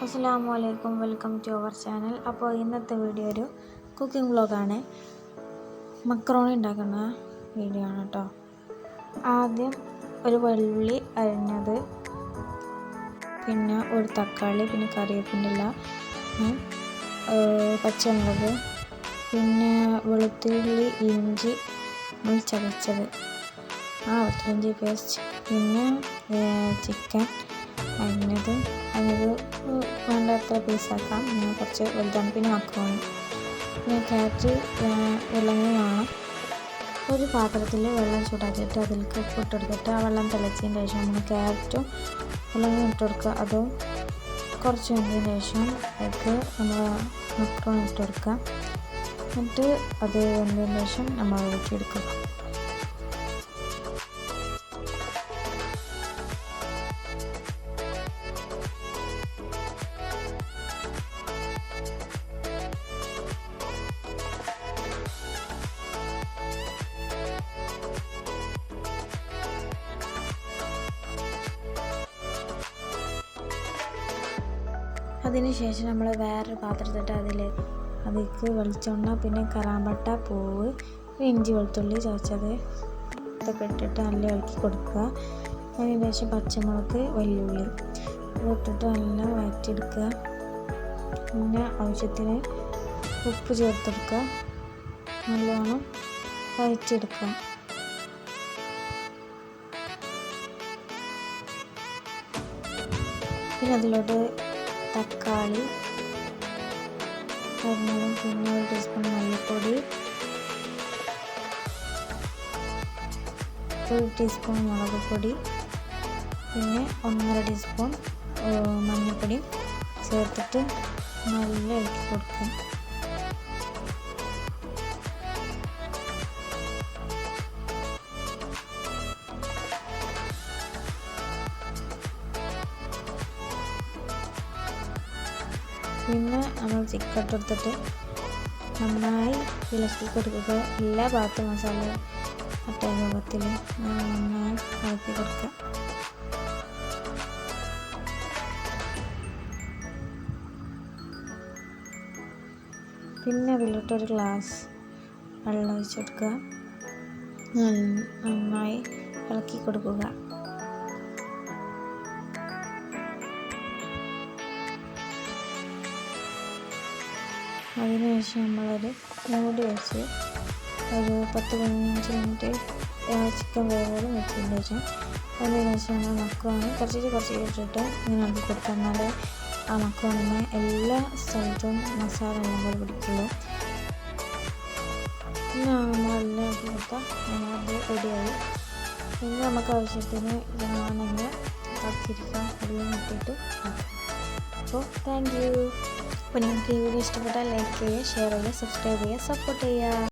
അസ്സലാമു അലൈക്കും, welcome to our channel. അപ്പോൾ ഇന്നത്തെ വീഡിയോ ഒരു കുക്കിംഗ് വ്ളോഗാണ്. മക്രോണി ഉണ്ടാക്കുന്ന വീഡിയോ ആണ് കേട്ടോ. ആദ്യം ഒരു വെള്ളുള്ളി അരിഞ്ഞത്, പിന്നെ ഒരു തക്കാളി, പിന്നെ കറിവേപ്പിൻ്റെ ഇല, പച്ചമുളക്, പിന്നെ വെളുത്തുള്ളി, ഇഞ്ചി ചതച്ചത്, വെളുത്തുള്ളി പേസ്റ്റ്, പിന്നെ ചിക്കൻ അരിഞ്ഞത് വേണ്ടത്ര പീസാക്കാം. പിന്നെ കുറച്ച് വലുതാണ്. പിന്നെ മക്രോണി, പിന്നെ ക്യാരറ്റ്, ഉരുളക്കിഴങ്ങ് വേണം. ഒരു പാത്രത്തിൽ വെള്ളം ചൂടാക്കിയിട്ട് അതിലേക്ക് ഉപ്പിട്ടെടുത്തിട്ട് ആ വെള്ളം തിളച്ചതിന് ശേഷം നമ്മൾ ക്യാരറ്റും ഉരുളക്കിഴങ്ങും ഇട്ട് കൊടുക്കുക. അതും കുറച്ച് വെന്തതിന് ശേഷം അതിലേക്ക് നമ്മൾ മക്രോണി ഇട്ട് കൊടുക്കുക. എന്നിട്ട് അത് വെന്തതിന് ശേഷം നമ്മൾ ഊറ്റിയെടുക്കുക. അതിനുശേഷം നമ്മൾ വേറൊരു പാത്രത്തിട്ട് അതിലേക്ക് വെളിച്ചെണ്ണ, പിന്നെ കറാമ്പട്ട, പൂവ്, ഇഞ്ചി വെളുത്തുള്ളി ചതച്ചത് ഇതൊക്കെ ഇട്ടിട്ട് നല്ല ഇളക്കി കൊടുക്കുക. അതിനുശേഷം പച്ചമുളക്, വെല്ലുള്ളി ഇട്ടിട്ട് നല്ല വഴറ്റിയെടുക്കുക. പിന്നെ ആവശ്യത്തിന് ഉപ്പ് ചേർത്തെടുക്കുക. നല്ലോണം വഴറ്റിയെടുക്കുക. പിന്നെ അതിലോട്ട് തക്കാളി അരിഞ്ഞതും, പിന്നെ 1 ടീസ്പൂൺ മല്ലിപ്പൊടി, 1 ടീസ്പൂൺ മുളക് പൊടി, പിന്നെ 1.5 ടീസ്പൂൺ മഞ്ഞൾപ്പൊടി ചേർത്തിട്ട് നല്ല ഇളക്കി കൊടുക്കുക. പിന്നെ നമ്മൾ ചിക്കൻ ഇട്ടെടുത്തിട്ട് നന്നായി ഇളക്കി കൊടുക്കുക. എല്ലാ ഭാഗത്തും മസാല മറ്റേ രൂപത്തിൽ നന്നായി ഇളക്കി കൊടുക്കുക. പിന്നെ അതിലോട്ടൊരു ഗ്ലാസ് വെള്ളം ഒഴിച്ചെടുക്കുക. നന്നായി ഇളക്കി കൊടുക്കുക. അതിനുശേഷം നമ്മളൊരു മൂടി വെച്ച് ഒരു 10-15 മിനിറ്റ് ചിക്കൻ വേവോളം വെച്ചതിന് ശേഷം അതിനുശേഷം നമ്മൾ മക്രോണി കുറച്ച് ഇട്ടിട്ട് ഇങ്ങനെ ഇളക്കി കൊടുക്കുക. എന്നാലേ ആ മക്രോണിനെ എല്ലാ സ്ഥലത്തും മസാല നമ്മൾ പിടിക്കുള്ളൂ. പിന്നെ നമ്മളെല്ലാം ഇളക്കി കൊടുത്താൽ അത് റെഡിയായി. പിന്നെ നമുക്ക് ആവശ്യത്തിന് വേണമെങ്കിൽ ആക്കിയിരിക്കാം. എല്ലാം ഇട്ടിട്ട് അപ്പോൾ താങ്ക് യു. അപ്പോൾ നിങ്ങൾക്ക് ഈ വീഡിയോ ഇഷ്ടപ്പെട്ടാൽ ലൈക്ക് ചെയ്യുക, ഷെയർ ചെയ്യുക, സബ്സ്ക്രൈബ് ചെയ്യുക, സപ്പോർട്ട് ചെയ്യുക.